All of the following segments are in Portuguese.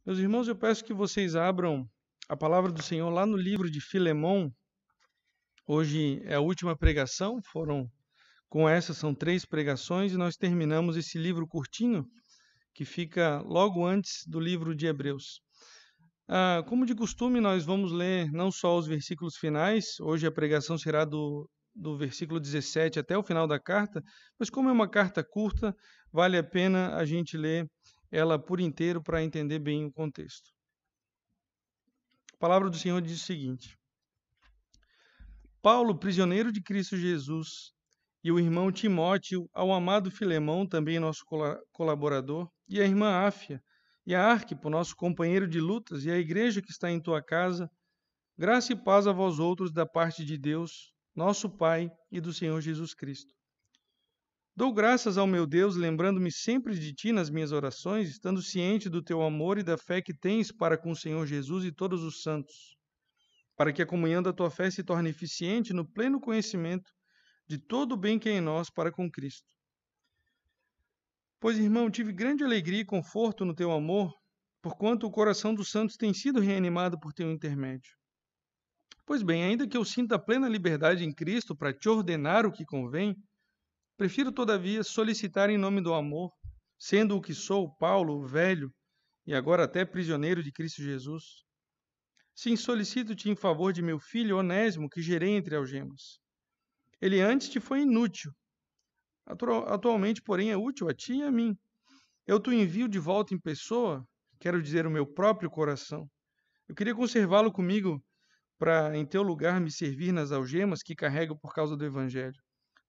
Meus irmãos, eu peço que vocês abram a palavra do Senhor lá no livro de Filemão. Hoje é a última pregação, são 3 pregações e nós terminamos esse livro curtinho que fica logo antes do livro de Hebreus. Como de costume, nós vamos ler não só os versículos finais, hoje a pregação será do versículo 17 até o final da carta, mas como é uma carta curta, vale a pena a gente ler ela por inteiro para entender bem o contexto. A palavra do Senhor diz o seguinte: Paulo, prisioneiro de Cristo Jesus, e o irmão Timóteo, ao amado Filemão, também nosso colaborador, e a irmã Áfia, e a Arquipo, nosso companheiro de lutas, e a igreja que está em tua casa, graça e paz a vós outros da parte de Deus, nosso Pai e do Senhor Jesus Cristo. Dou graças ao meu Deus, lembrando-me sempre de ti nas minhas orações, estando ciente do teu amor e da fé que tens para com o Senhor Jesus e todos os santos, para que a comunhão da tua fé se torne eficiente no pleno conhecimento de todo o bem que é em nós para com Cristo. Pois, irmão, tive grande alegria e conforto no teu amor, porquanto o coração dos santos tem sido reanimado por teu intermédio. Pois bem, ainda que eu sinta plena liberdade em Cristo para te ordenar o que convém, prefiro, todavia, solicitar em nome do amor, sendo o que sou, Paulo, velho, e agora até prisioneiro de Cristo Jesus. Sim, solicito-te em favor de meu filho Onésimo, que gerei entre algemas. Ele antes te foi inútil. Atualmente, porém, é útil a ti e a mim. Eu te envio de volta em pessoa, quero dizer, o meu próprio coração. Eu queria conservá-lo comigo para, em teu lugar, me servir nas algemas que carrego por causa do Evangelho.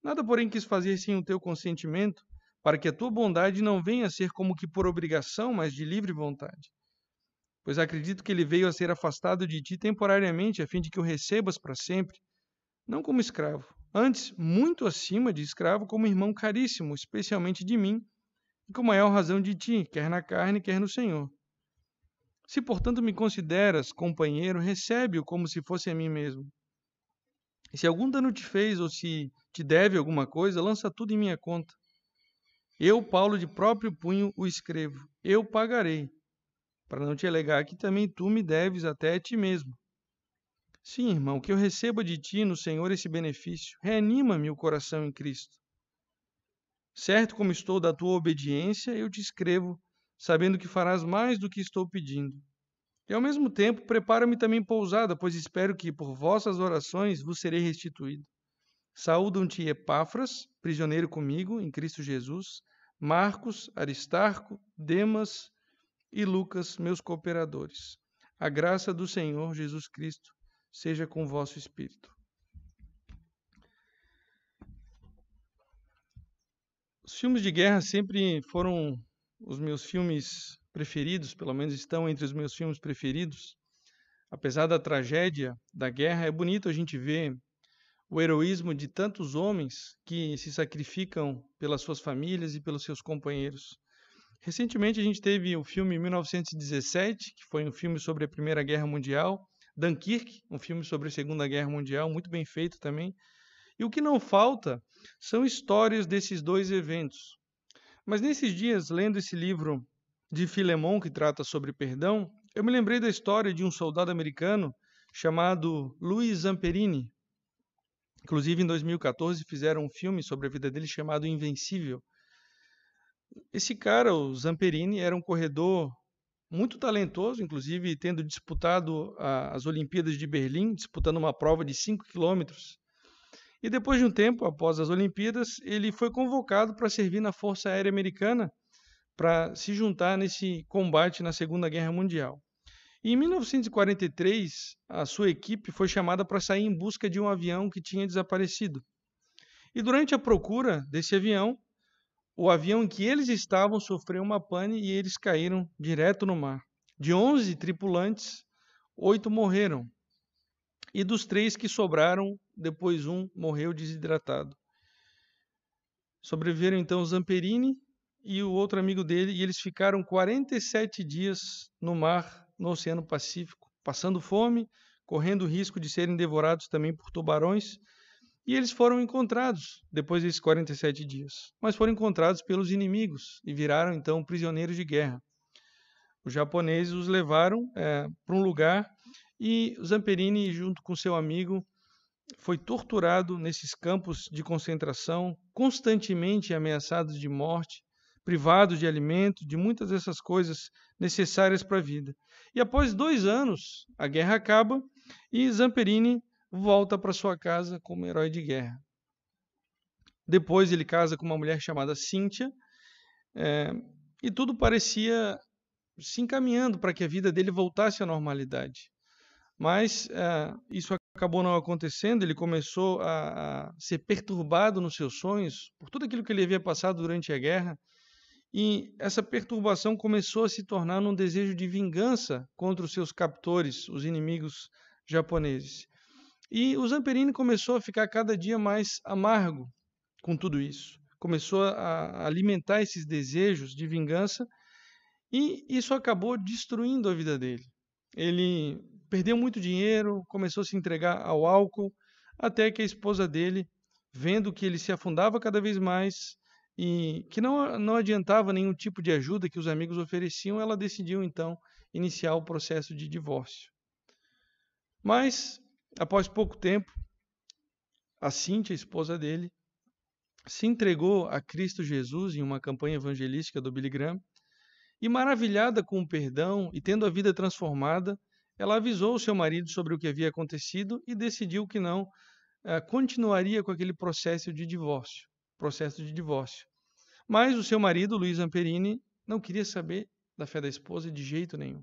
Nada, porém, quis fazer sem o teu consentimento, para que a tua bondade não venha a ser como que por obrigação, mas de livre vontade. Pois acredito que ele veio a ser afastado de ti temporariamente, a fim de que o recebas para sempre, não como escravo, antes, muito acima de escravo, como irmão caríssimo, especialmente de mim, e com maior razão de ti, quer na carne, quer no Senhor. Se, portanto, me consideras companheiro, recebe-o como se fosse a mim mesmo. E se algum dano te fez ou se te deve alguma coisa, lança tudo em minha conta. Eu, Paulo, de próprio punho o escrevo. Eu pagarei, para não te alegar que também tu me deves até a ti mesmo. Sim, irmão, que eu receba de ti no Senhor esse benefício. Reanima-me o coração em Cristo. Certo como estou da tua obediência, eu te escrevo, sabendo que farás mais do que estou pedindo. E ao mesmo tempo, prepara-me também pousada, pois espero que por vossas orações vos serei restituído. Saúdam-te Epáfras, prisioneiro comigo em Cristo Jesus, Marcos, Aristarco, Demas e Lucas, meus cooperadores. A graça do Senhor Jesus Cristo seja com o vosso espírito. Os filmes de guerra sempre foram os meus filmes preferidos, pelo menos estão entre os meus filmes preferidos. Apesar da tragédia da guerra, é bonito a gente ver o heroísmo de tantos homens que se sacrificam pelas suas famílias e pelos seus companheiros. Recentemente a gente teve o filme 1917, que foi um filme sobre a Primeira Guerra Mundial, Dunkirk, um filme sobre a Segunda Guerra Mundial, muito bem feito também. E o que não falta são histórias desses dois eventos. Mas nesses dias, lendo esse livro de Filemão, que trata sobre perdão, eu me lembrei da história de um soldado americano chamado Louis Zamperini. Inclusive, em 2014, fizeram um filme sobre a vida dele chamado Invencível. Esse cara, o Zamperini, era um corredor muito talentoso, inclusive tendo disputado as Olimpíadas de Berlim, disputando uma prova de 5 quilômetros. E depois de um tempo, após as Olimpíadas, ele foi convocado para servir na Força Aérea Americana, para se juntar nesse combate na Segunda Guerra Mundial. E em 1943, a sua equipe foi chamada para sair em busca de um avião que tinha desaparecido. E durante a procura desse avião, o avião em que eles estavam sofreu uma pane e eles caíram direto no mar. De 11 tripulantes, 8 morreram. E dos 3 que sobraram, depois um morreu desidratado. Sobreviveram então Zamperini e o outro amigo dele, e eles ficaram 47 dias no mar, no Oceano Pacífico, passando fome, correndo o risco de serem devorados também por tubarões, e eles foram encontrados depois desses 47 dias, mas foram encontrados pelos inimigos e viraram então prisioneiros de guerra. os japoneses os levaram para um lugar e Zamperini, junto com seu amigo, foi torturado nesses campos de concentração, constantemente ameaçados de morte, privados de alimento, de muitas dessas coisas necessárias para a vida. E após 2 anos, a guerra acaba e Zamperini volta para sua casa como herói de guerra. Depois ele casa com uma mulher chamada Cíntia, e tudo parecia se encaminhando para que a vida dele voltasse à normalidade. Mas isso acabou não acontecendo, ele começou a ser perturbado nos seus sonhos por tudo aquilo que ele havia passado durante a guerra, e essa perturbação começou a se tornar num desejo de vingança contra os seus captores, os inimigos japoneses. E o Zamperini começou a ficar cada dia mais amargo com tudo isso. Começou a alimentar esses desejos de vingança e isso acabou destruindo a vida dele. Ele perdeu muito dinheiro, começou a se entregar ao álcool, até que a esposa dele, vendo que ele se afundava cada vez mais e que não adiantava nenhum tipo de ajuda que os amigos ofereciam, ela decidiu então iniciar o processo de divórcio. Mas, após pouco tempo, a Cíntia, a esposa dele, se entregou a Cristo Jesus em uma campanha evangelística do Billy Graham, e maravilhada com o perdão e tendo a vida transformada, ela avisou o seu marido sobre o que havia acontecido e decidiu que não continuaria com aquele processo de divórcio. Mas o seu marido, Luiz Zamperini, não queria saber da fé da esposa de jeito nenhum.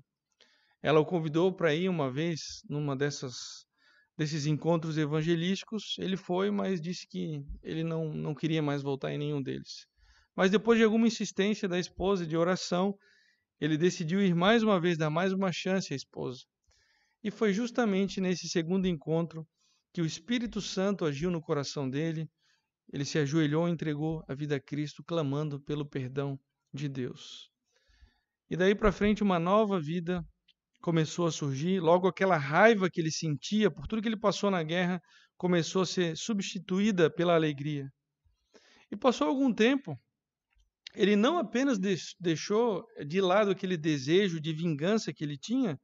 Ela o convidou para ir uma vez numa desses encontros evangelísticos. Ele foi, mas disse que ele não queria mais voltar em nenhum deles. Mas depois de alguma insistência da esposa, de oração, ele decidiu ir mais uma vez, dar mais uma chance à esposa. E foi justamente nesse segundo encontro que o Espírito Santo agiu no coração dele. Ele se ajoelhou e entregou a vida a Cristo, clamando pelo perdão de Deus. E daí para frente uma nova vida começou a surgir. Logo aquela raiva que ele sentia por tudo que ele passou na guerra começou a ser substituída pela alegria. E passou algum tempo, ele não apenas deixou de lado aquele desejo de vingança que ele tinha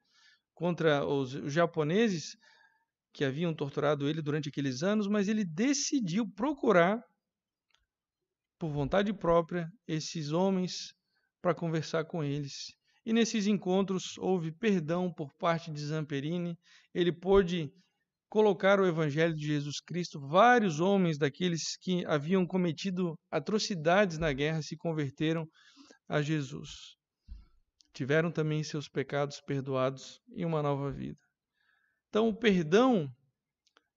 contra os japoneses que haviam torturado ele durante aqueles anos, mas ele decidiu procurar, por vontade própria, esses homens para conversar com eles. E nesses encontros houve perdão por parte de Zamperini. Ele pôde colocar o Evangelho de Jesus Cristo. Vários homens daqueles que haviam cometido atrocidades na guerra se converteram a Jesus. Tiveram também seus pecados perdoados e uma nova vida. Então, o perdão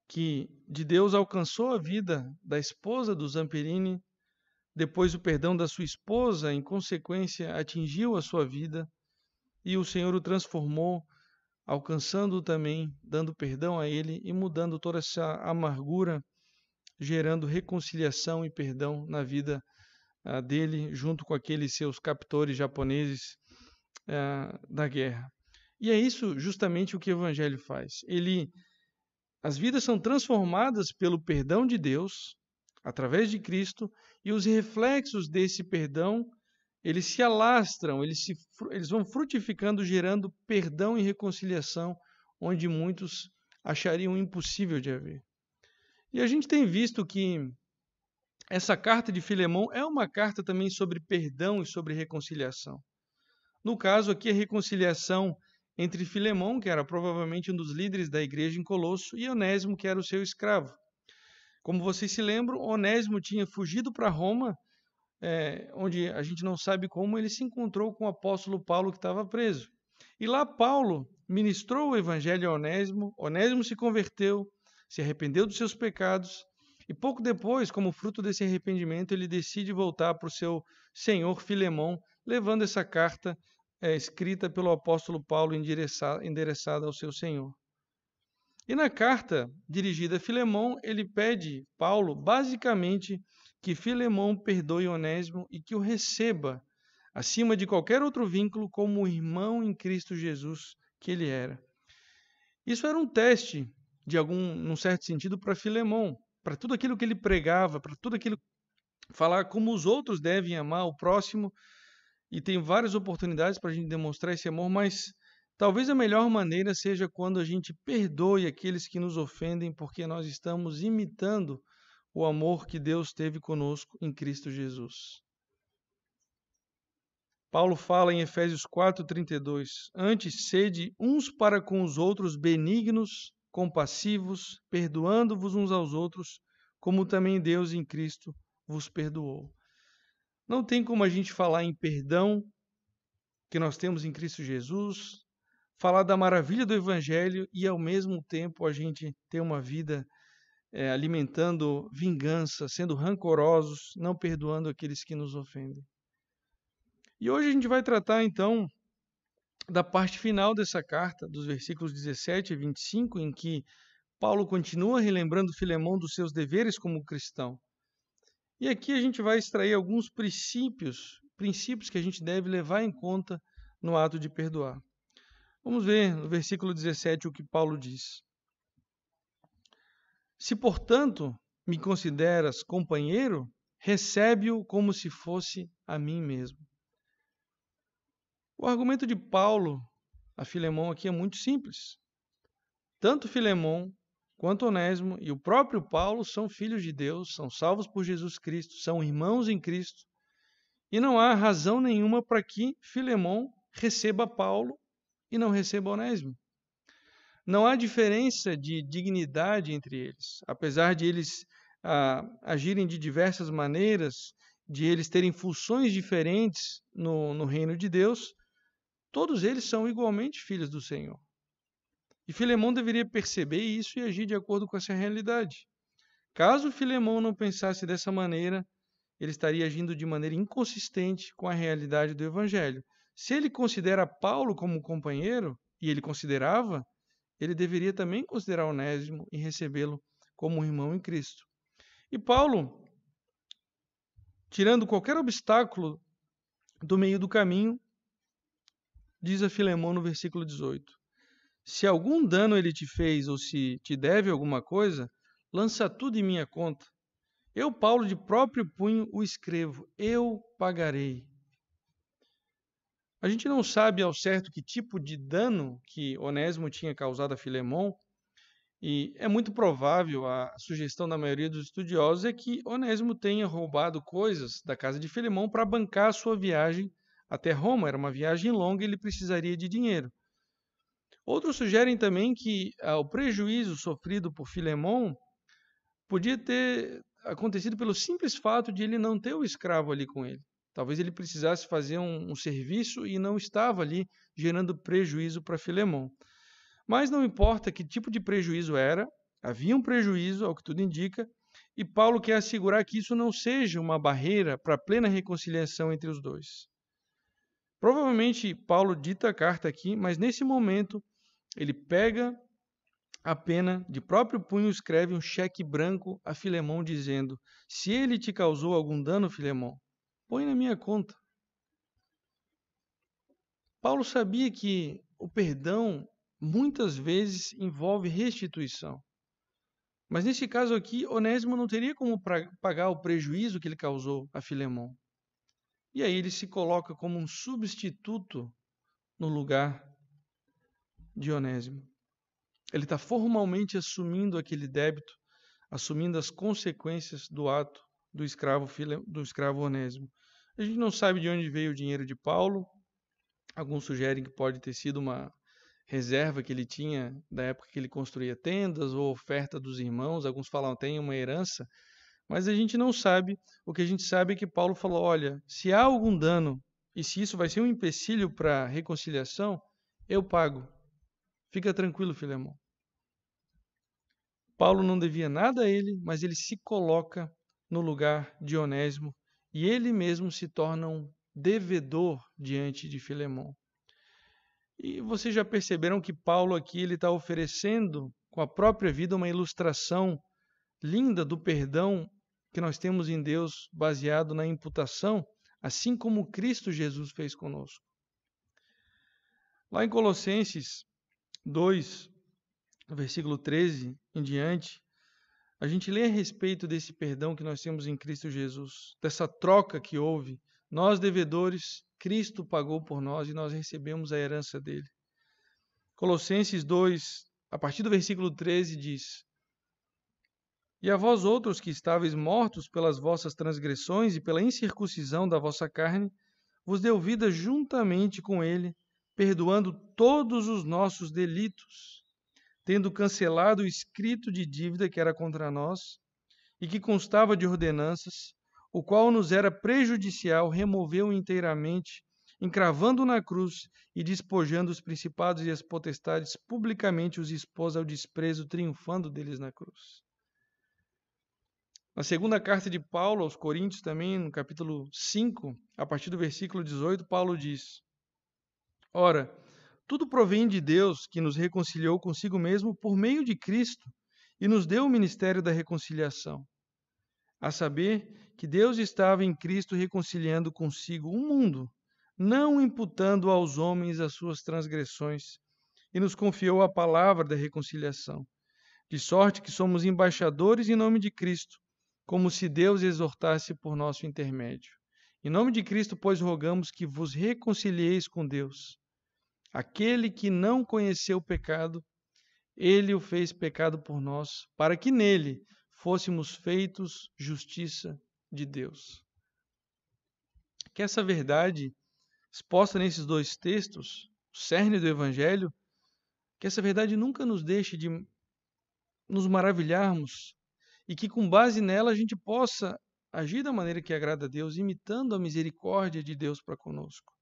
que de Deus alcançou a vida da esposa do Zamperini, depois o perdão da sua esposa, em consequência, atingiu a sua vida e o Senhor o transformou, alcançando-o também, dando perdão a ele e mudando toda essa amargura, gerando reconciliação e perdão na vida dele, junto com aqueles seus captores japoneses da guerra. E é isso justamente o que o Evangelho faz. As vidas são transformadas pelo perdão de Deus, através de Cristo, e os reflexos desse perdão, eles se alastram, eles vão frutificando, gerando perdão e reconciliação, onde muitos achariam impossível de haver. E a gente tem visto que essa carta de Filemão é uma carta também sobre perdão e sobre reconciliação. No caso aqui, a reconciliação entre Filemão, que era provavelmente um dos líderes da igreja em Colosso, e Onésimo, que era o seu escravo. Como vocês se lembram, Onésimo tinha fugido para Roma, onde a gente não sabe como ele se encontrou com o apóstolo Paulo, que estava preso. E lá Paulo ministrou o evangelho a Onésimo, Onésimo se converteu, se arrependeu dos seus pecados, e pouco depois, como fruto desse arrependimento, ele decide voltar para o seu senhor Filemão, levando essa carta escrita pelo apóstolo Paulo endereçada ao seu senhor. E na carta dirigida a Filemão, ele pede, Paulo, basicamente, que Filemão perdoe Onésimo e que o receba, acima de qualquer outro vínculo, como o irmão em Cristo Jesus que ele era. Isso era um teste, num certo sentido, para Filemão, para tudo aquilo que ele pregava, para tudo aquilo falar como os outros devem amar o próximo. e tem várias oportunidades para a gente demonstrar esse amor, mas talvez a melhor maneira seja quando a gente perdoe aqueles que nos ofendem, porque nós estamos imitando o amor que Deus teve conosco em Cristo Jesus. Paulo fala em Efésios 4:32, antes sede uns para com os outros benignos, compassivos, perdoando-vos uns aos outros, como também Deus em Cristo vos perdoou. Não tem como a gente falar em perdão que nós temos em Cristo Jesus, falar da maravilha do Evangelho e, ao mesmo tempo, a gente ter uma vida alimentando vingança, sendo rancorosos, não perdoando aqueles que nos ofendem. E hoje a gente vai tratar, então, da parte final dessa carta, dos versículos 17 a 25, em que Paulo continua relembrando Filemão dos seus deveres como cristão. E aqui a gente vai extrair alguns princípios que a gente deve levar em conta no ato de perdoar. Vamos ver no versículo 17 o que Paulo diz. Se, portanto, me consideras companheiro, recebe-o como se fosse a mim mesmo. O argumento de Paulo a Filemão aqui é muito simples. Tanto Filemão quanto Onésimo e o próprio Paulo são filhos de Deus, são salvos por Jesus Cristo, são irmãos em Cristo. E não há razão nenhuma para que Filemão receba Paulo e não receba Onésimo. Não há diferença de dignidade entre eles. Apesar de eles agirem de diversas maneiras, de eles terem funções diferentes no reino de Deus, todos eles são igualmente filhos do Senhor. E Filemão deveria perceber isso e agir de acordo com essa realidade. Caso Filemão não pensasse dessa maneira, ele estaria agindo de maneira inconsistente com a realidade do Evangelho. Se ele considera Paulo como companheiro, e ele considerava, ele deveria também considerar Onésimo e recebê-lo como um irmão em Cristo. E Paulo, tirando qualquer obstáculo do meio do caminho, diz a Filemão no versículo 18, se algum dano ele te fez ou se te deve alguma coisa, lança tudo em minha conta. Eu, Paulo, de próprio punho o escrevo, eu pagarei. A gente não sabe ao certo que tipo de dano que Onésimo tinha causado a Filemão, e é muito provável, a sugestão da maioria dos estudiosos é que Onésimo tenha roubado coisas da casa de Filemão para bancar a sua viagem até Roma. Era uma viagem longa e ele precisaria de dinheiro. Outros sugerem também que o prejuízo sofrido por Filemão podia ter acontecido pelo simples fato de ele não ter o escravo ali com ele. Talvez ele precisasse fazer um serviço e não estava ali gerando prejuízo para Filemão. Mas não importa que tipo de prejuízo era, havia um prejuízo, ao que tudo indica, e Paulo quer assegurar que isso não seja uma barreira para a plena reconciliação entre os dois. Provavelmente Paulo dita a carta aqui, mas nesse momento ele pega a pena, de próprio punho escreve um cheque branco a Filemão dizendo, se ele te causou algum dano, Filemão, põe na minha conta. Paulo sabia que o perdão muitas vezes envolve restituição. Mas nesse caso aqui, Onésimo não teria como pagar o prejuízo que ele causou a Filemão. E aí ele se coloca como um substituto no lugar de Onésimo. Ele está formalmente assumindo aquele débito, assumindo as consequências do ato do escravo Onésimo. A gente não sabe de onde veio o dinheiro de Paulo. Alguns sugerem que pode ter sido uma reserva que ele tinha da época que ele construía tendas ou oferta dos irmãos. Alguns falam que tem uma herança, mas a gente não sabe. O que a gente sabe é que Paulo falou, olha, se há algum dano e se isso vai ser um empecilho para a reconciliação, eu pago. Fica tranquilo, Filemão. Paulo não devia nada a ele, mas ele se coloca no lugar de Onésimo e ele mesmo se torna um devedor diante de Filemão. E vocês já perceberam que Paulo aqui ele está oferecendo com a própria vida uma ilustração linda do perdão que nós temos em Deus baseado na imputação, assim como Cristo Jesus fez conosco. Lá em Colossenses 2, versículo 13 em diante, a gente lê a respeito desse perdão que nós temos em Cristo Jesus, dessa troca que houve, nós devedores, Cristo pagou por nós e nós recebemos a herança dele. Colossenses 2, a partir do versículo 13, diz: E a vós outros que estáveis mortos pelas vossas transgressões e pela incircuncisão da vossa carne, vos deu vida juntamente com ele, perdoando todos os nossos delitos, tendo cancelado o escrito de dívida que era contra nós e que constava de ordenanças, o qual nos era prejudicial, removeu inteiramente, encravando na cruz e despojando os principados e as potestades, publicamente os expôs ao desprezo, triunfando deles na cruz. Na segunda carta de Paulo aos Coríntios, também, no capítulo 5, a partir do versículo 18, Paulo diz: Ora, tudo provém de Deus, que nos reconciliou consigo mesmo por meio de Cristo e nos deu o ministério da reconciliação. A saber, que Deus estava em Cristo reconciliando consigo o mundo, não imputando aos homens as suas transgressões, e nos confiou a palavra da reconciliação, de sorte que somos embaixadores em nome de Cristo, como se Deus exortasse por nosso intermédio. Em nome de Cristo, pois, rogamos que vos reconcilieis com Deus. Aquele que não conheceu o pecado, ele o fez pecado por nós, para que nele fôssemos feitos justiça de Deus. Que essa verdade exposta nesses dois textos, o cerne do Evangelho, que essa verdade nunca nos deixe de nos maravilharmos e que com base nela a gente possa agir da maneira que agrada a Deus, imitando a misericórdia de Deus para conosco.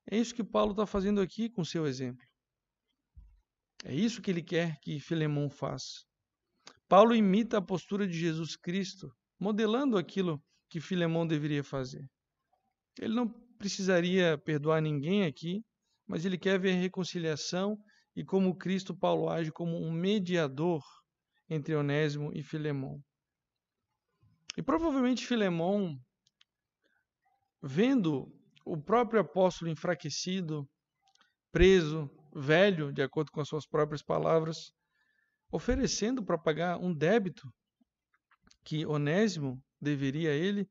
É isso que Paulo está fazendo aqui com seu exemplo. É isso que ele quer que Filemão faça. Paulo imita a postura de Jesus Cristo, modelando aquilo que Filemão deveria fazer. Ele não precisaria perdoar ninguém aqui, mas ele quer ver reconciliação e como Cristo, Paulo age como um mediador entre Onésimo e Filemão. E provavelmente Filemão, vendo o próprio apóstolo enfraquecido, preso, velho, de acordo com as suas próprias palavras, oferecendo para pagar um débito que Onésimo deveria a ele,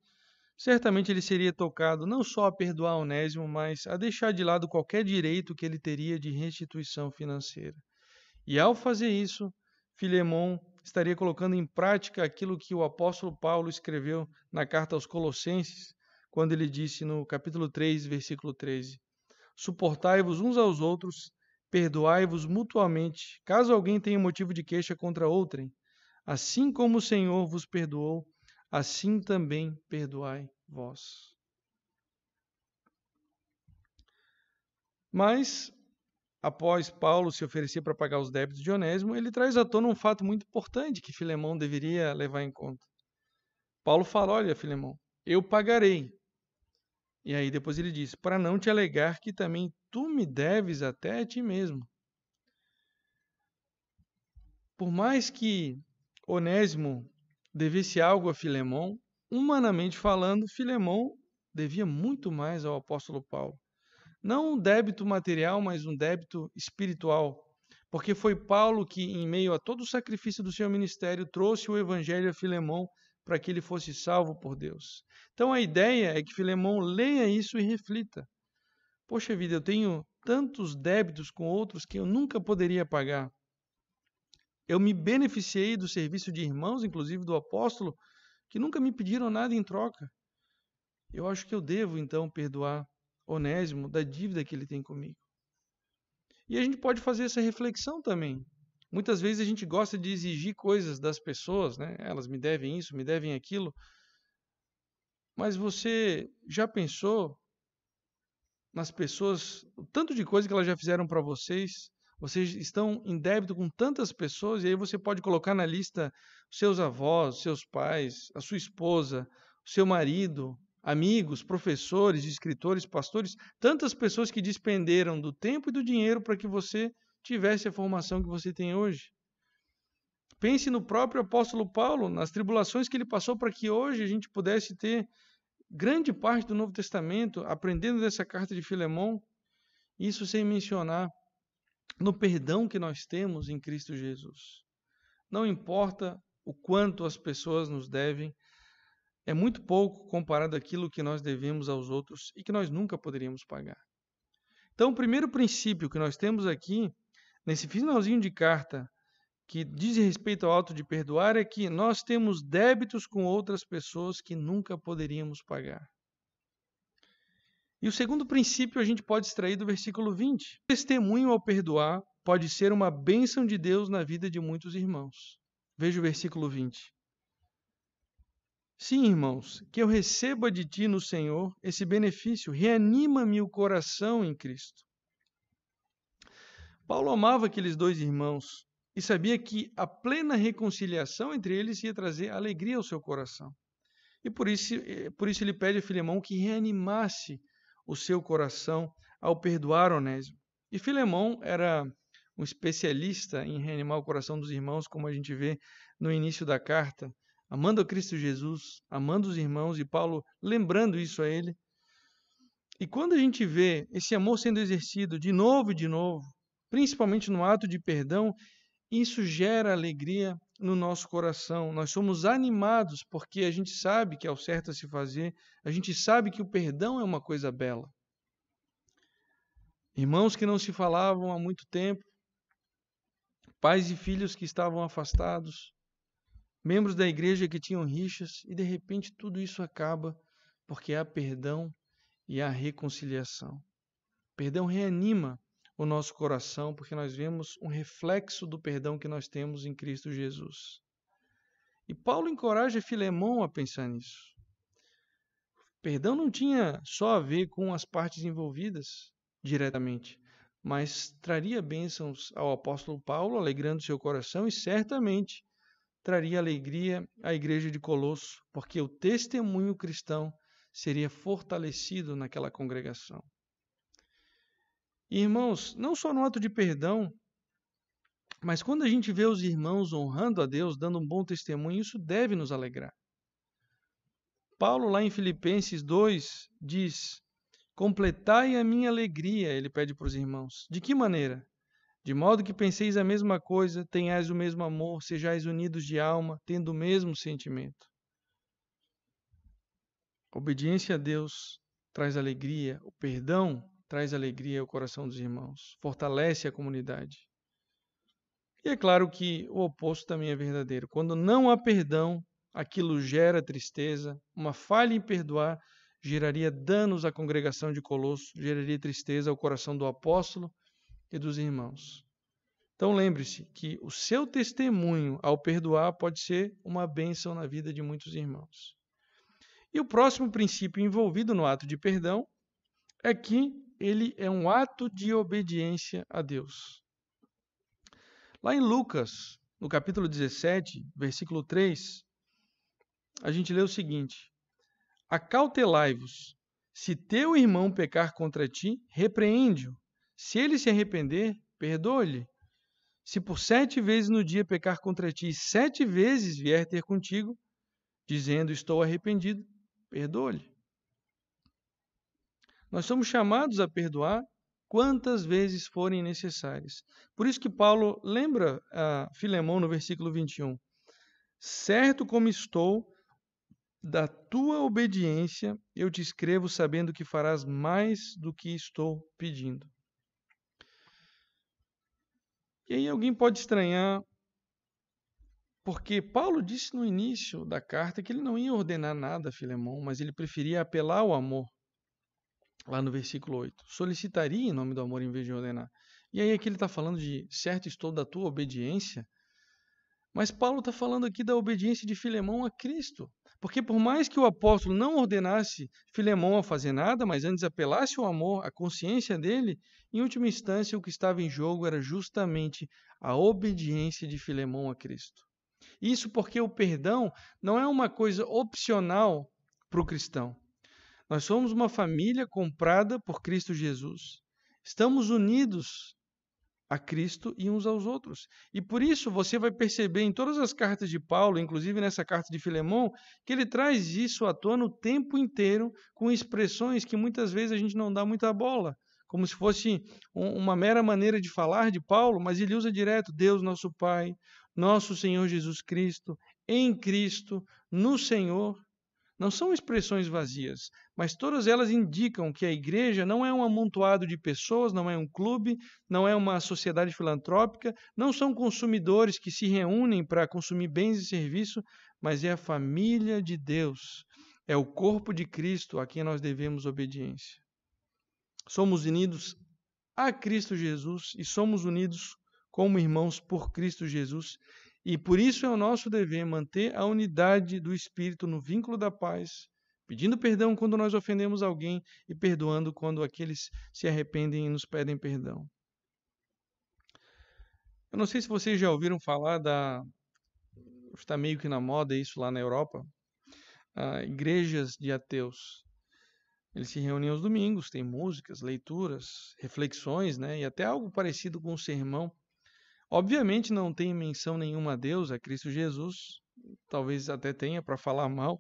certamente ele seria tocado não só a perdoar Onésimo, mas a deixar de lado qualquer direito que ele teria de restituição financeira. E ao fazer isso, Filemão estaria colocando em prática aquilo que o apóstolo Paulo escreveu na carta aos Colossenses, quando ele disse no capítulo 3, versículo 13: Suportai-vos uns aos outros, perdoai-vos mutuamente, caso alguém tenha motivo de queixa contra outrem. Assim como o Senhor vos perdoou, assim também perdoai vós. Mas, após Paulo se oferecer para pagar os débitos de Onésimo, ele traz à tona um fato muito importante que Filemão deveria levar em conta. Paulo fala: olha, Filemão, eu pagarei. E aí depois ele diz: para não te alegar que também tu me deves até a ti mesmo. Por mais que Onésimo devesse algo a Filemão, humanamente falando, Filemão devia muito mais ao apóstolo Paulo. Não um débito material, mas um débito espiritual. Porque foi Paulo que, em meio a todo o sacrifício do seu ministério, trouxe o evangelho a Filemão para que ele fosse salvo por Deus. Então a ideia é que Filemão leia isso e reflita. Poxa vida, eu tenho tantos débitos com outros que eu nunca poderia pagar. Eu me beneficiei do serviço de irmãos, inclusive do apóstolo, que nunca me pediram nada em troca. Eu acho que eu devo, então, perdoar Onésimo da dívida que ele tem comigo. E a gente pode fazer essa reflexão também. Muitas vezes a gente gosta de exigir coisas das pessoas, né? Elas me devem isso, me devem aquilo. Mas você já pensou nas pessoas, o tanto de coisa que elas já fizeram para vocês? Vocês estão em débito com tantas pessoas, e aí você pode colocar na lista seus avós, seus pais, a sua esposa, o seu marido, amigos, professores, escritores, pastores, tantas pessoas que despenderam do tempo e do dinheiro para que você tivesse a formação que você tem hoje. Pense no próprio apóstolo Paulo, nas tribulações que ele passou para que hoje a gente pudesse ter grande parte do Novo Testamento aprendendo dessa carta de Filemão, isso sem mencionar no perdão que nós temos em Cristo Jesus. Não importa o quanto as pessoas nos devem, é muito pouco comparado àquilo que nós devemos aos outros e que nós nunca poderíamos pagar. Então, o primeiro princípio que nós temos aqui, nesse finalzinho de carta, que diz respeito ao ato de perdoar, é que nós temos débitos com outras pessoas que nunca poderíamos pagar. E o segundo princípio a gente pode extrair do versículo 20. O testemunho ao perdoar pode ser uma bênção de Deus na vida de muitos irmãos. Veja o versículo 20. Sim, irmãos, que eu receba de ti no Senhor esse benefício, reanima-me o coração em Cristo. Paulo amava aqueles dois irmãos e sabia que a plena reconciliação entre eles ia trazer alegria ao seu coração. E por isso ele pede a Filemão que reanimasse o seu coração ao perdoar Onésimo. E Filemão era um especialista em reanimar o coração dos irmãos, como a gente vê no início da carta, amando a Cristo Jesus, amando os irmãos, e Paulo lembrando isso a ele. E quando a gente vê esse amor sendo exercido de novo e de novo, principalmente no ato de perdão, isso gera alegria no nosso coração. Nós somos animados porque a gente sabe que é o certo a se fazer, a gente sabe que o perdão é uma coisa bela. Irmãos que não se falavam há muito tempo, pais e filhos que estavam afastados, membros da igreja que tinham rixas, e de repente tudo isso acaba porque há perdão e há reconciliação. Perdão reanima o nosso coração, porque nós vemos um reflexo do perdão que nós temos em Cristo Jesus. E Paulo encoraja Filemão a pensar nisso. Perdão não tinha só a ver com as partes envolvidas diretamente, mas traria bênçãos ao apóstolo Paulo, alegrando seu coração, e certamente traria alegria à igreja de Colosso, porque o testemunho cristão seria fortalecido naquela congregação. Irmãos, não só no ato de perdão, mas quando a gente vê os irmãos honrando a Deus, dando um bom testemunho, isso deve nos alegrar. Paulo, lá em Filipenses 2, diz: completai a minha alegria, ele pede para os irmãos. De que maneira? De modo que penseis a mesma coisa, tenhais o mesmo amor, sejais unidos de alma, tendo o mesmo sentimento. A obediência a Deus traz alegria, o perdão traz alegria ao coração dos irmãos, fortalece a comunidade. E é claro que o oposto também é verdadeiro. Quando não há perdão, aquilo gera tristeza, uma falha em perdoar geraria danos à congregação de Colosso, geraria tristeza ao coração do apóstolo e dos irmãos. Então lembre-se que o seu testemunho ao perdoar pode ser uma bênção na vida de muitos irmãos. E o próximo princípio envolvido no ato de perdão é que ele é um ato de obediência a Deus. Lá em Lucas, no capítulo 17, versículo 3, a gente lê o seguinte: acautelai-vos, se teu irmão pecar contra ti, repreende-o. Se ele se arrepender, perdoa-lhe. Se por 7 vezes no dia pecar contra ti, e 7 vezes vier ter contigo, dizendo estou arrependido, perdoa-lhe. Nós somos chamados a perdoar quantas vezes forem necessárias. Por isso que Paulo lembra a Filemão no versículo 21. Certo como estou da tua obediência, eu te escrevo sabendo que farás mais do que estou pedindo. E aí alguém pode estranhar, porque Paulo disse no início da carta que ele não ia ordenar nada a Filemão, mas ele preferia apelar ao amor. Lá no versículo 8, solicitaria em nome do amor em vez de ordenar. E aí aqui ele está falando de certo estou da tua obediência, mas Paulo está falando aqui da obediência de Filemão a Cristo. Porque por mais que o apóstolo não ordenasse Filemão a fazer nada, mas antes apelasse ao amor, à consciência dele, em última instância o que estava em jogo era justamente a obediência de Filemão a Cristo. Isso porque o perdão não é uma coisa opcional para o cristão. Nós somos uma família comprada por Cristo Jesus. Estamos unidos a Cristo e uns aos outros. E por isso você vai perceber em todas as cartas de Paulo, inclusive nessa carta de Filemão, que ele traz isso à tona o tempo inteiro com expressões que muitas vezes a gente não dá muita bola, como se fosse uma mera maneira de falar de Paulo, mas ele usa direto Deus nosso Pai, nosso Senhor Jesus Cristo, em Cristo, no Senhor. não são expressões vazias, mas todas elas indicam que a igreja não é um amontoado de pessoas, não é um clube, não é uma sociedade filantrópica, não são consumidores que se reúnem para consumir bens e serviços, mas é a família de Deus, é o corpo de Cristo a quem nós devemos obediência. Somos unidos a Cristo Jesus e somos unidos como irmãos por Cristo Jesus. E por isso é o nosso dever manter a unidade do Espírito no vínculo da paz, pedindo perdão quando nós ofendemos alguém e perdoando quando aqueles se arrependem e nos pedem perdão. Eu não sei se vocês já ouviram falar está meio que na moda isso lá na Europa, igrejas de ateus. Eles se reúnem aos domingos, tem músicas, leituras, reflexões, né? E até algo parecido com um sermão. Obviamente não tem menção nenhuma a Deus, a Cristo Jesus, talvez até tenha para falar mal,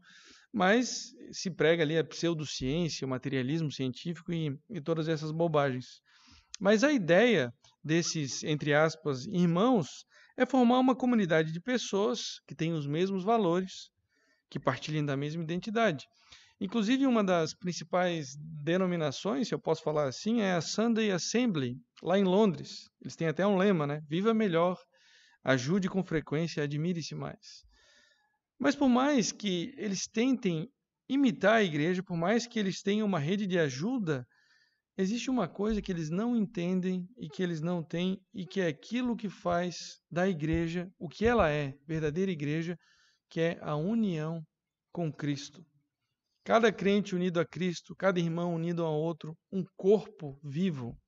mas se prega ali a pseudociência, o materialismo científico e todas essas bobagens. Mas a ideia desses, entre aspas, irmãos, é formar uma comunidade de pessoas que têm os mesmos valores, que partilhem da mesma identidade. Inclusive, uma das principais denominações, se eu posso falar assim, é a Sunday Assembly, lá em Londres. Eles têm até um lema, né? Viva melhor, ajude com frequência, admire-se mais. Mas por mais que eles tentem imitar a igreja, por mais que eles tenham uma rede de ajuda, existe uma coisa que eles não entendem e que eles não têm, e que é aquilo que faz da igreja o que ela é, verdadeira igreja, que é a união com Cristo. Cada crente unido a Cristo, cada irmão unido ao outro, um corpo vivo.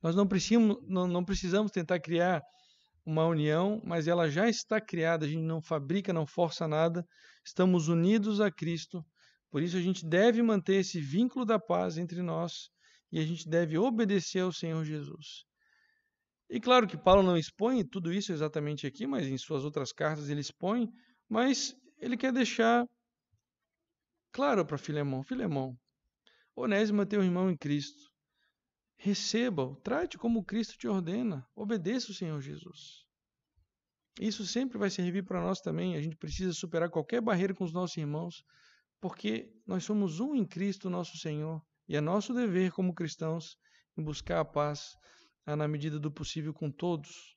Nós não precisamos tentar criar uma união, mas ela já está criada, a gente não fabrica, não força nada, estamos unidos a Cristo, por isso a gente deve manter esse vínculo da paz entre nós e a gente deve obedecer ao Senhor Jesus. E claro que Paulo não expõe tudo isso exatamente aqui, mas em suas outras cartas ele expõe, mas ele quer deixar claro para Filemão, Onésimo é teu irmão em Cristo. Receba-o, trate como Cristo te ordena, obedeça o Senhor Jesus. Isso sempre vai servir para nós também. A gente precisa superar qualquer barreira com os nossos irmãos, porque nós somos um em Cristo, nosso Senhor, e é nosso dever como cristãos em buscar a paz na medida do possível com todos.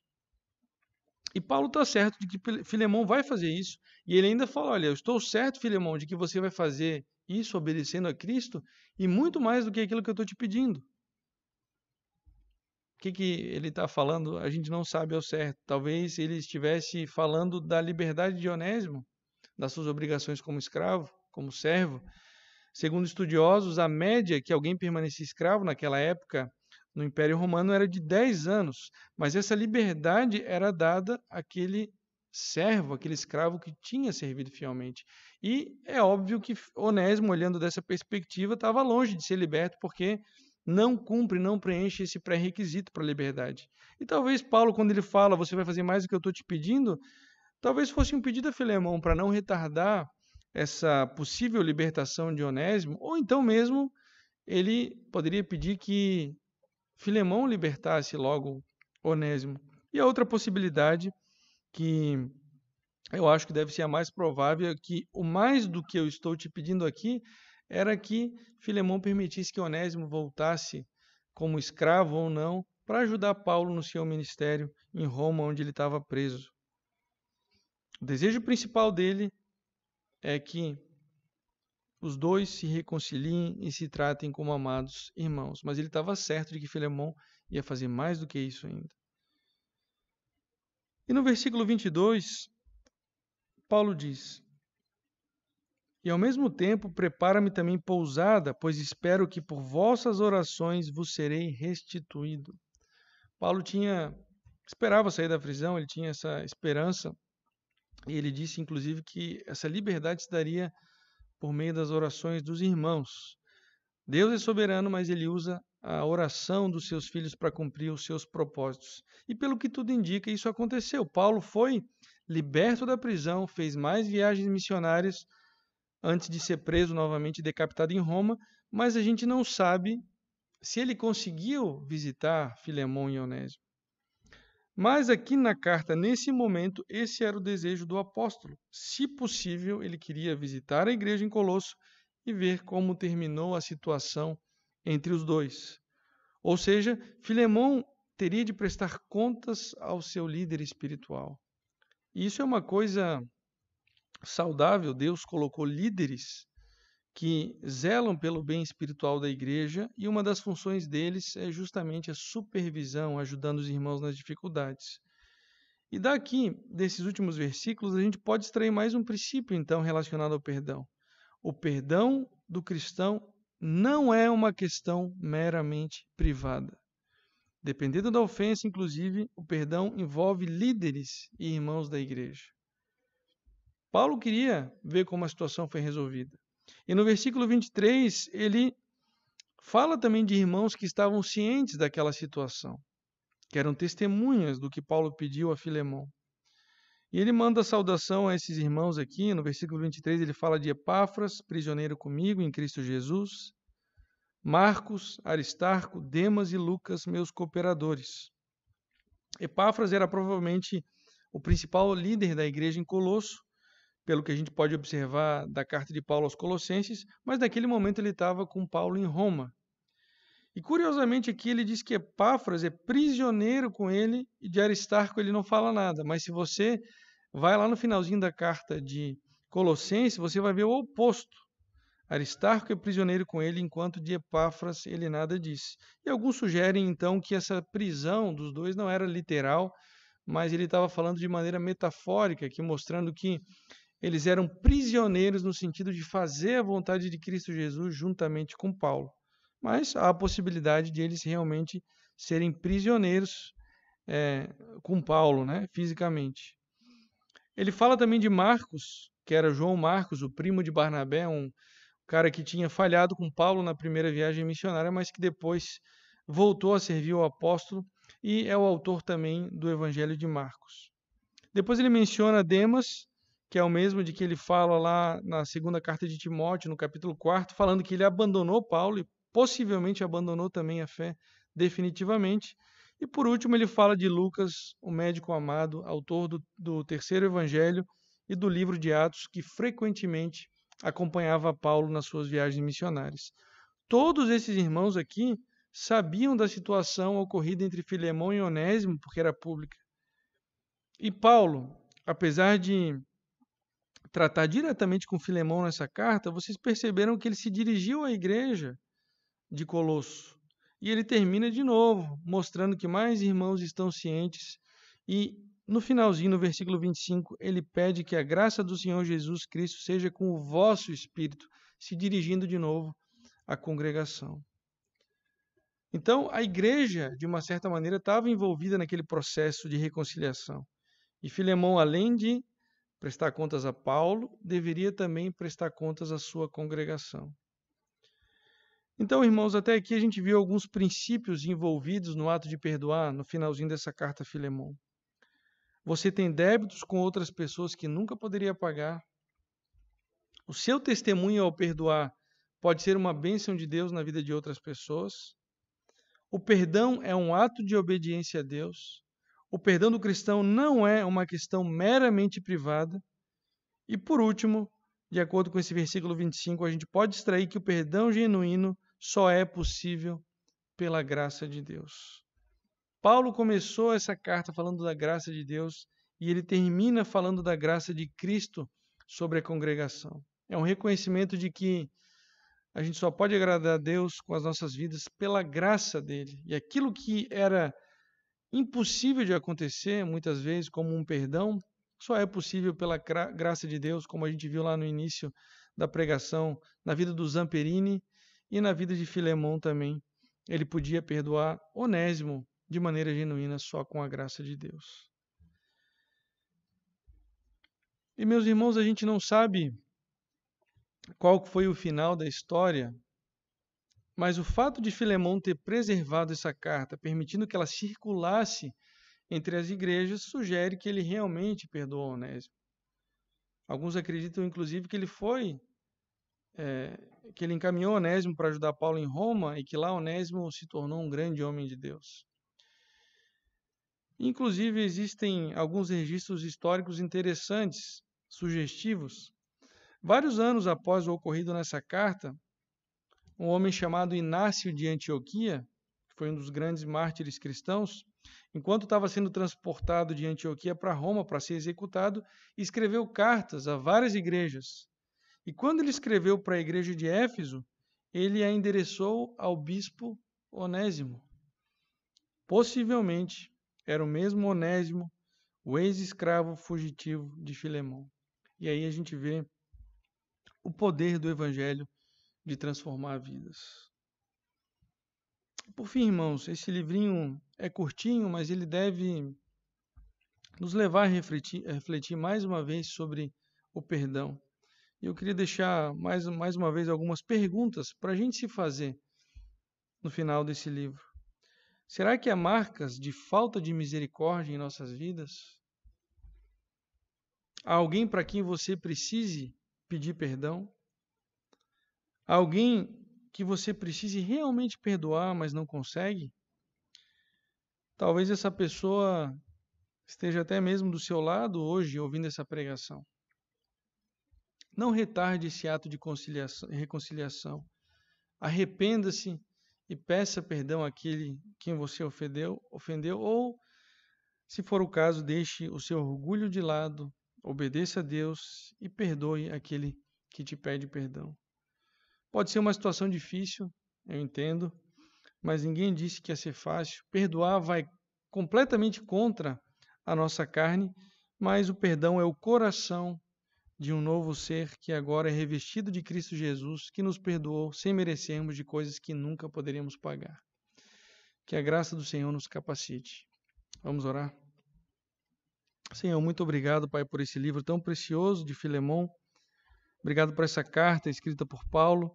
E Paulo está certo de que Filemão vai fazer isso. E ele ainda fala, olha, eu estou certo, Filemão, de que você vai fazer isso obedecendo a Cristo e muito mais do que aquilo que eu estou te pedindo. O que ele está falando, a gente não sabe ao certo. Talvez ele estivesse falando da liberdade de Onésimo, das suas obrigações como escravo, como servo. Segundo estudiosos, a média que alguém permanecia escravo naquela época no Império Romano era de 10 anos, mas essa liberdade era dada àquele servo, aquele escravo que tinha servido fielmente. E é óbvio que Onésimo, olhando dessa perspectiva, estava longe de ser liberto, porque não cumpre, não preenche esse pré-requisito para a liberdade. E talvez Paulo, quando ele fala, você vai fazer mais do que eu estou te pedindo, talvez fosse um pedido a Filemão para não retardar essa possível libertação de Onésimo, ou então mesmo ele poderia pedir que Filemão libertasse logo Onésimo. E a outra possibilidade, que eu acho que deve ser a mais provável, é que o mais do que eu estou te pedindo aqui era que Filemão permitisse que Onésimo voltasse como escravo ou não, para ajudar Paulo no seu ministério em Roma, onde ele estava preso. O desejo principal dele é que os dois se reconciliem e se tratem como amados irmãos. Mas ele estava certo de que Filemão ia fazer mais do que isso ainda. E no versículo 22, Paulo diz: e ao mesmo tempo prepara-me também pousada, pois espero que por vossas orações vos serei restituído. Paulo esperava sair da prisão, ele tinha essa esperança, e ele disse inclusive que essa liberdade se daria por meio das orações dos irmãos. Deus é soberano, mas ele usa a oração dos seus filhos para cumprir os seus propósitos. E pelo que tudo indica, isso aconteceu. Paulo foi liberto da prisão, fez mais viagens missionárias antes de ser preso novamente e decapitado em Roma, mas a gente não sabe se ele conseguiu visitar Filemão e Onésimo. Mas aqui na carta, nesse momento, esse era o desejo do apóstolo. Se possível, ele queria visitar a igreja em Colosso e ver como terminou a situação entre os dois. Ou seja, Filemão teria de prestar contas ao seu líder espiritual. E isso é uma coisa saudável. Deus colocou líderes que zelam pelo bem espiritual da igreja, e uma das funções deles é justamente a supervisão, ajudando os irmãos nas dificuldades. E daqui, desses últimos versículos, a gente pode extrair mais um princípio, então, relacionado ao perdão. O perdão do cristão não é uma questão meramente privada. Dependendo da ofensa, inclusive, o perdão envolve líderes e irmãos da igreja. Paulo queria ver como a situação foi resolvida. E no versículo 23, ele fala também de irmãos que estavam cientes daquela situação, que eram testemunhas do que Paulo pediu a Filemão. E ele manda saudação a esses irmãos aqui. No versículo 23, ele fala de Epáfras, prisioneiro comigo em Cristo Jesus, Marcos, Aristarco, Demas e Lucas, meus cooperadores. Epáfras era provavelmente o principal líder da igreja em Colosso, pelo que a gente pode observar da carta de Paulo aos Colossenses, mas naquele momento ele estava com Paulo em Roma. E curiosamente aqui ele diz que Epáfras é prisioneiro com ele, e de Aristarco ele não fala nada, mas se você vai lá no finalzinho da carta de Colossenses, você vai ver o oposto. Aristarco é prisioneiro com ele, enquanto de Epáfras ele nada diz. E alguns sugerem então que essa prisão dos dois não era literal, mas ele estava falando de maneira metafórica, aqui mostrando que eles eram prisioneiros no sentido de fazer a vontade de Cristo Jesus juntamente com Paulo. Mas há a possibilidade de eles realmente serem prisioneiros com Paulo, né, fisicamente. Ele fala também de Marcos, que era João Marcos, o primo de Barnabé, um cara que tinha falhado com Paulo na primeira viagem missionária, mas que depois voltou a servir o apóstolo e é o autor também do Evangelho de Marcos. Depois ele menciona Demas, que é o mesmo de que ele fala lá na segunda carta de Timóteo, no capítulo 4, falando que ele abandonou Paulo e possivelmente abandonou também a fé definitivamente. E por último ele fala de Lucas, o médico amado, autor do terceiro evangelho e do livro de Atos, que frequentemente acompanhava Paulo nas suas viagens missionárias. Todos esses irmãos aqui sabiam da situação ocorrida entre Filemão e Onésimo, porque era pública. E Paulo, apesar de tratar diretamente com Filemão nessa carta, vocês perceberam que ele se dirigiu à igreja de Colosso. E ele termina de novo, mostrando que mais irmãos estão cientes. E no finalzinho, no versículo 25, ele pede que a graça do Senhor Jesus Cristo seja com o vosso espírito, se dirigindo de novo à congregação. Então, a igreja, de uma certa maneira, estava envolvida naquele processo de reconciliação. E Filemão, além de prestar contas a Paulo, deveria também prestar contas à sua congregação. Então, irmãos, até aqui a gente viu alguns princípios envolvidos no ato de perdoar, no finalzinho dessa carta a Filemão. Você tem débitos com outras pessoas que nunca poderia pagar. O seu testemunho ao perdoar pode ser uma bênção de Deus na vida de outras pessoas. O perdão é um ato de obediência a Deus. O perdão do cristão não é uma questão meramente privada. E por último, de acordo com esse versículo 25, a gente pode extrair que o perdão genuíno só é possível pela graça de Deus. Paulo começou essa carta falando da graça de Deus e ele termina falando da graça de Cristo sobre a congregação. É um reconhecimento de que a gente só pode agradar a Deus com as nossas vidas pela graça dele. E aquilo que era impossível de acontecer, muitas vezes, como um perdão, só é possível pela graça de Deus, como a gente viu lá no início da pregação, na vida do Zamperini e na vida de Filemão também. Ele podia perdoar Onésimo de maneira genuína só com a graça de Deus. E, meus irmãos, a gente não sabe qual foi o final da história, mas o fato de Filemão ter preservado essa carta, permitindo que ela circulasse entre as igrejas, sugere que ele realmente perdoou Onésimo. Alguns acreditam, inclusive, que ele encaminhou Onésimo para ajudar Paulo em Roma e que lá Onésimo se tornou um grande homem de Deus. Inclusive, existem alguns registros históricos interessantes, sugestivos. Vários anos após o ocorrido nessa carta, um homem chamado Inácio de Antioquia, que foi um dos grandes mártires cristãos, enquanto estava sendo transportado de Antioquia para Roma para ser executado, escreveu cartas a várias igrejas. E quando ele escreveu para a igreja de Éfeso, ele a endereçou ao bispo Onésimo. Possivelmente era o mesmo Onésimo, o ex-escravo fugitivo de Filemão. E aí a gente vê o poder do evangelho de transformar vidas. Por fim, irmãos, esse livrinho é curtinho, mas ele deve nos levar a refletir mais uma vez sobre o perdão. E eu queria deixar mais uma vez algumas perguntas para a gente se fazer no final desse livro. Será que há marcas de falta de misericórdia em nossas vidas? Há alguém para quem você precise pedir perdão? Há alguém que você precise realmente perdoar, mas não consegue? Talvez essa pessoa esteja até mesmo do seu lado hoje ouvindo essa pregação. Não retarde esse ato de reconciliação. Arrependa-se e peça perdão àquele quem você ofendeu, ou, se for o caso, deixe o seu orgulho de lado, obedeça a Deus e perdoe aquele que te pede perdão. Pode ser uma situação difícil, eu entendo, mas ninguém disse que ia ser fácil. Perdoar vai completamente contra a nossa carne, mas o perdão é o coração de um novo ser que agora é revestido de Cristo Jesus, que nos perdoou sem merecermos de coisas que nunca poderíamos pagar. Que a graça do Senhor nos capacite. Vamos orar? Senhor, muito obrigado, Pai, por esse livro tão precioso de Filemão. Obrigado por essa carta escrita por Paulo.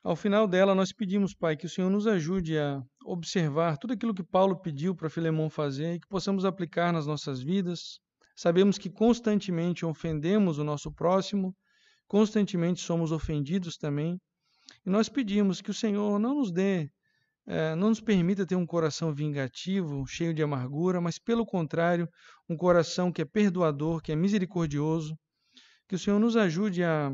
Ao final dela, nós pedimos, Pai, que o Senhor nos ajude a observar tudo aquilo que Paulo pediu para Filemão fazer e que possamos aplicar nas nossas vidas. Sabemos que constantemente ofendemos o nosso próximo, constantemente somos ofendidos também. E nós pedimos que o Senhor não nos permita ter um coração vingativo, cheio de amargura, mas pelo contrário, um coração que é perdoador, que é misericordioso. Que o Senhor nos ajude a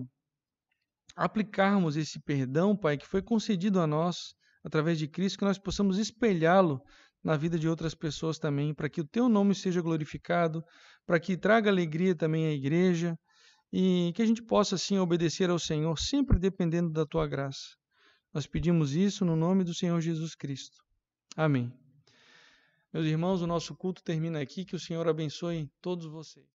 aplicarmos esse perdão, Pai, que foi concedido a nós através de Cristo, que nós possamos espelhá-lo na vida de outras pessoas também, para que o Teu nome seja glorificado, para que traga alegria também à igreja e que a gente possa, assim, obedecer ao Senhor, sempre dependendo da Tua graça. Nós pedimos isso no nome do Senhor Jesus Cristo. Amém. Meus irmãos, o nosso culto termina aqui. Que o Senhor abençoe todos vocês.